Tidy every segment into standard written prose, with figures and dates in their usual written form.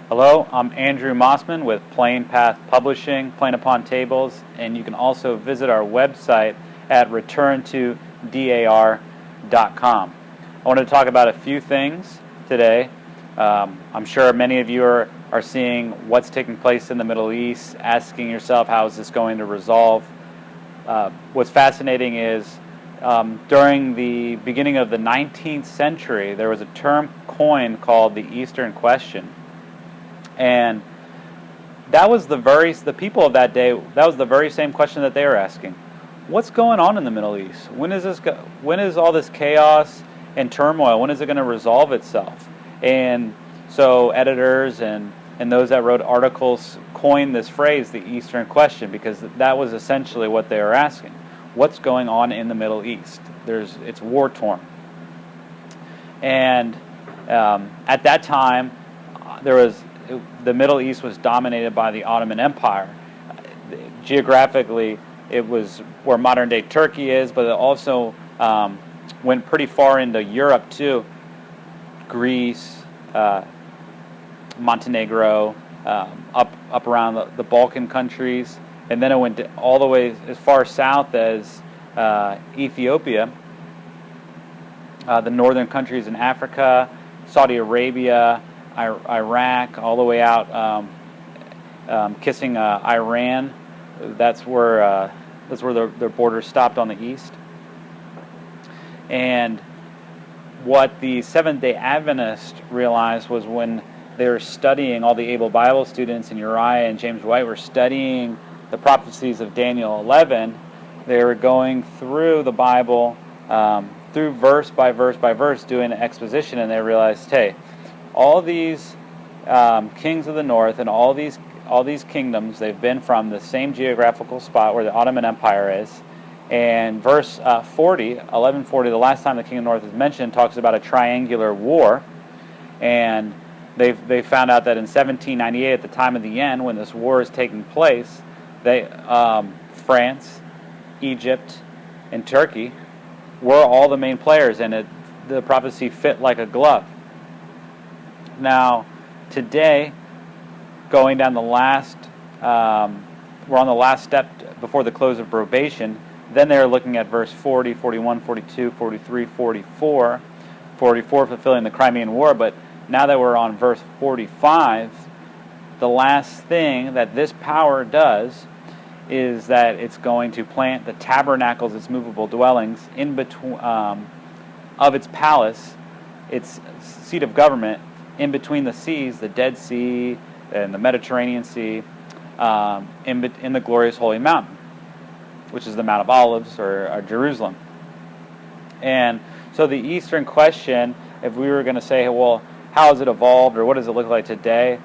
Hello, I'm Andrew Mossman with Plain Path Publishing, Plain Upon Tables, and you can also visit our website at returntodar.com. I wanted to talk about a few things today. I'm sure many of you are seeing what's taking place in the Middle East, asking yourself how is this going to resolve. What's fascinating is during the beginning of the 19th century, there was a term coined called the Eastern Question. And that was the people of that day, that was the very same question that they were asking. What's going on in the Middle East? When is all this chaos and turmoil, when is it going to resolve itself? And so editors and those that wrote articles coined this phrase, the Eastern Question, because that was essentially what they were asking. What's going on in the Middle East? It's war-torn. And at that time, the Middle East was dominated by the Ottoman Empire. Geographically, it was where modern-day Turkey is, but it also went pretty far into Europe too. Greece, Montenegro, up around the Balkan countries, and then it went all the way as far south as Ethiopia, the northern countries in Africa, Saudi Arabia, Iraq, all the way out, kissing Iran. That's where their borders stopped on the east. And what the Seventh-day Adventists realized was when they were studying, all the able Bible students and Uriah and James White were studying the prophecies of Daniel 11, they were going through the Bible, through verse by verse by verse, doing an exposition, and they realized, hey, all these kings of the north and all these kingdoms, they've been from the same geographical spot where the Ottoman Empire is. And verse 1140, the last time the king of the north is mentioned, talks about a triangular war. And they found out that in 1798, at the time of the end, when this war is taking place, France, Egypt, and Turkey were all the main players, and the prophecy fit like a glove. Now, today, going down we're on the last step before the close of probation. Then they're looking at verse 40, 41, 42, 43, 44, 44 fulfilling the Crimean War. But now that we're on verse 45, the last thing that this power does is that it's going to plant the tabernacles, its movable dwellings, in between of its palace, its seat of government, in between the seas, the Dead Sea and the Mediterranean Sea, in the glorious Holy Mountain, which is the Mount of Olives or Jerusalem. And so the Eastern Question, if we were going to say, well, how has it evolved or what does it look like today?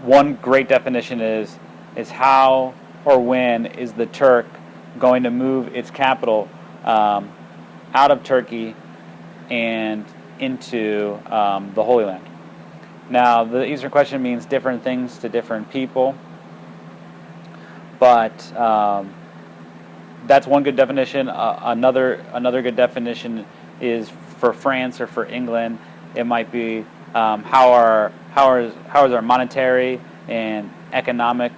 One great definition is how or when is the Turk going to move its capital out of Turkey and into the Holy Land. Now, the Eastern Question means different things to different people, but that's one good definition. Another good definition is for France or for England. It might be how is our monetary and economic,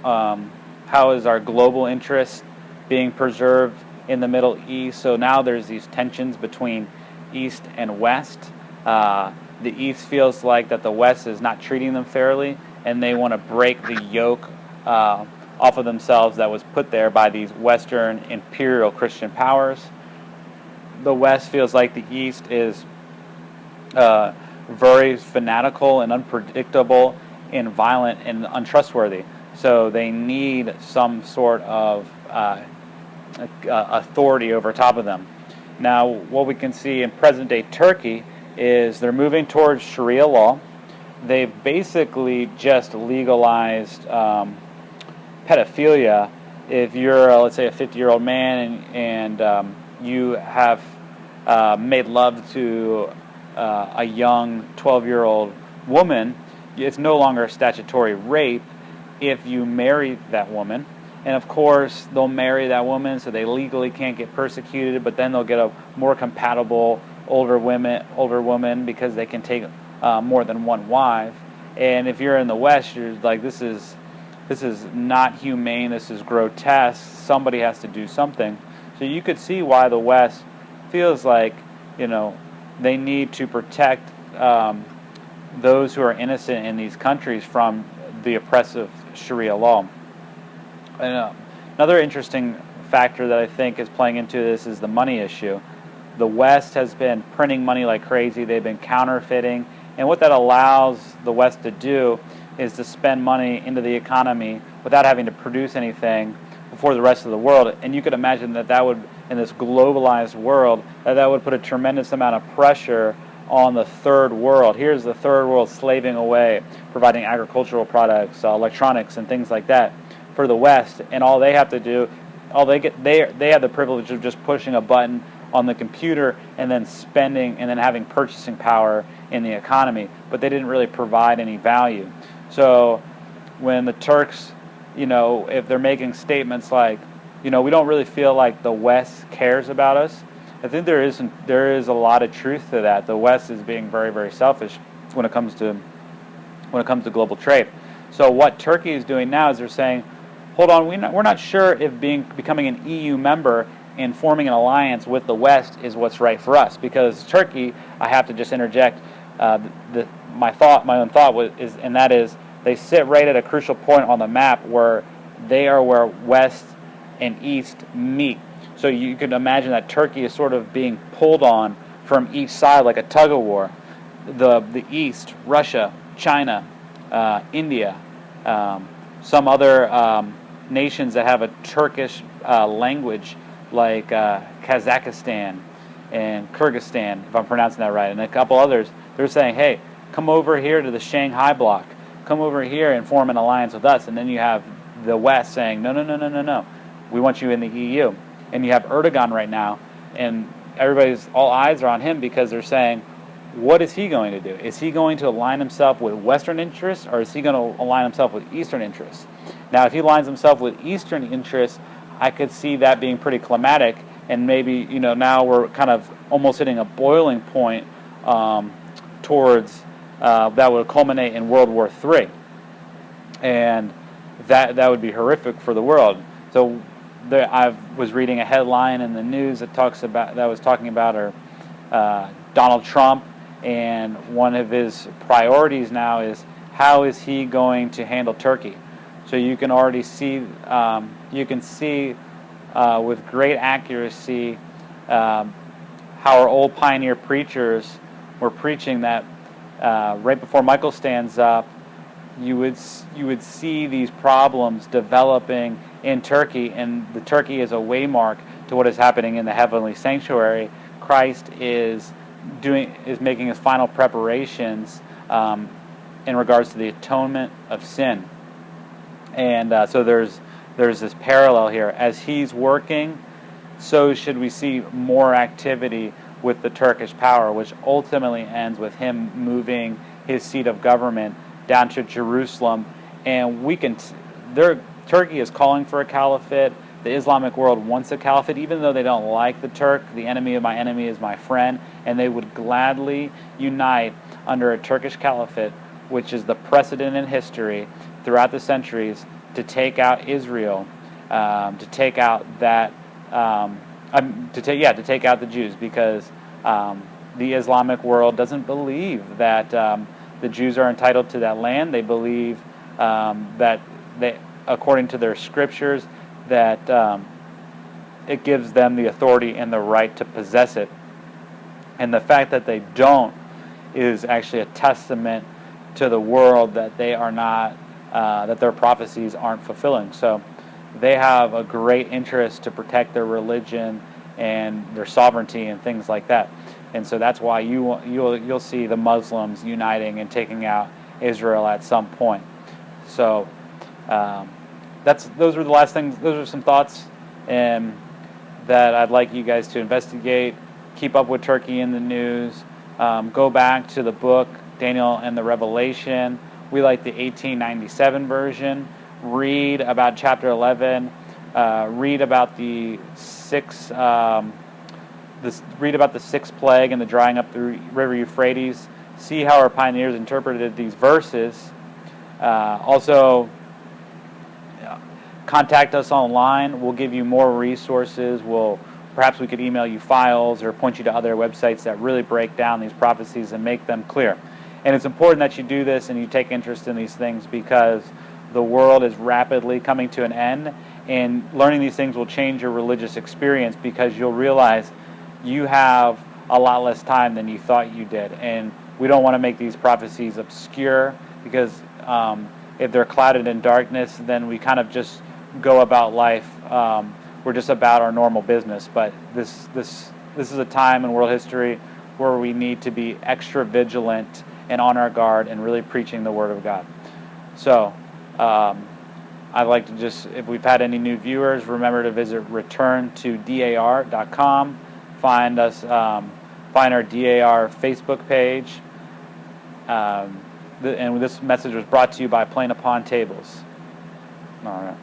how is our global interest being preserved in the Middle East. So now there's these tensions between East and West. The East feels like that the West is not treating them fairly, and they want to break the yoke off of themselves that was put there by these Western imperial Christian powers. The West feels like the East is very fanatical and unpredictable and violent and untrustworthy. So they need some sort of authority over top of them. Now, what we can see in present-day Turkey is they're moving towards Sharia law. They've basically just legalized pedophilia. If you're, let's say, a 50-year-old man and you have made love to a young 12-year-old woman, it's no longer a statutory rape if you marry that woman. And of course, they'll marry that woman so they legally can't get persecuted, but then they'll get a more compatible older woman because they can take more than one wife. And if you're in the West, you're like, this is not humane. This is grotesque. Somebody has to do something. So you could see why the West feels like, they need to protect those who are innocent in these countries from the oppressive Sharia law. And another interesting factor that I think is playing into this is the money issue. The West has been printing money like crazy. They've been counterfeiting. And what that allows the West to do is to spend money into the economy without having to produce anything for the rest of the world. And you could imagine that would, in this globalized world, that would put a tremendous amount of pressure on the third world. Here's the third world slaving away, providing agricultural products, electronics, and things like that for the West. And all they have to do, they have the privilege of just pushing a button on the computer and then spending and then having purchasing power in the economy. But they didn't really provide any value. So when the Turks, if they're making statements like, we don't really feel like the West cares about us, I think there is a lot of truth to that. The West is being very, very selfish when it comes to global trade. So what Turkey is doing now is they're saying, hold on, we're not sure if becoming an EU member and forming an alliance with the West is what's right for us. Because Turkey, I have to just interject, my own thought is they sit right at a crucial point on the map where they are where West and East meet. So you can imagine that Turkey is sort of being pulled on from each side like a tug of war. The East, Russia, China, India, some other nations that have a Turkish language like Kazakhstan and Kyrgyzstan, if I'm pronouncing that right, and a couple others. They're saying, hey, come over here to the Shanghai bloc. Come over here and form an alliance with us. And then you have the West saying, no. We want you in the EU. And you have Erdogan right now, and all eyes are on him because they're saying, what is he going to do? Is he going to align himself with Western interests, or is he going to align himself with Eastern interests? Now, if he aligns himself with Eastern interests, I could see that being pretty climatic, and maybe, now we're kind of almost hitting a boiling point towards that would culminate in World War III. And that would be horrific for the world. So I was reading a headline in the news that was talking about Donald Trump, and one of his priorities now is how is he going to handle Turkey. So you can already see, with great accuracy how our old pioneer preachers were preaching that right before Michael stands up, you would see these problems developing in Turkey, and the Turkey is a waymark to what is happening in the heavenly sanctuary. Christ is making his final preparations in regards to the atonement of sin, and so there's this parallel here. As he's working, so should we see more activity with the Turkish power, which ultimately ends with him moving his seat of government down to Jerusalem. And Turkey is calling for a caliphate. The Islamic world wants a caliphate, even though they don't like the Turk. The enemy of my enemy is my friend, and they would gladly unite under a Turkish caliphate, which is the precedent in history throughout the centuries to take out Israel, to take out the Jews, because the Islamic world doesn't believe that the Jews are entitled to that land. They believe that according to their scriptures, that it gives them the authority and the right to possess it. And the fact that they don't is actually a testament to the world that they are not, that their prophecies aren't fulfilling. So they have a great interest to protect their religion and their sovereignty and things like that. And so that's why you'll see the Muslims uniting and taking out Israel at some point. So those are the last things. Those are some thoughts that I'd like you guys to investigate. Keep up with Turkey in the news. Go back to the book Daniel and the Revelation. We like the 1897 version. Read about chapter 11. Read about the sixth plague and the drying up the river Euphrates. see how our pioneers interpreted these verses. Also, contact us online. We'll give you more resources. Perhaps we could email you files or point you to other websites that really break down these prophecies and make them clear. And it's important that you do this and you take interest in these things, because the world is rapidly coming to an end, and learning these things will change your religious experience, because you'll realize you have a lot less time than you thought you did. And we don't want to make these prophecies obscure, because if they're clouded in darkness, then we kind of just go about life. We're just about our normal business. But this is a time in world history where we need to be extra vigilant and on our guard and really preaching the Word of God. So I'd like to just, if we've had any new viewers, remember to visit returntodar.com. Find us, find our DAR Facebook page. And this message was brought to you by Plain Upon Tables. All right.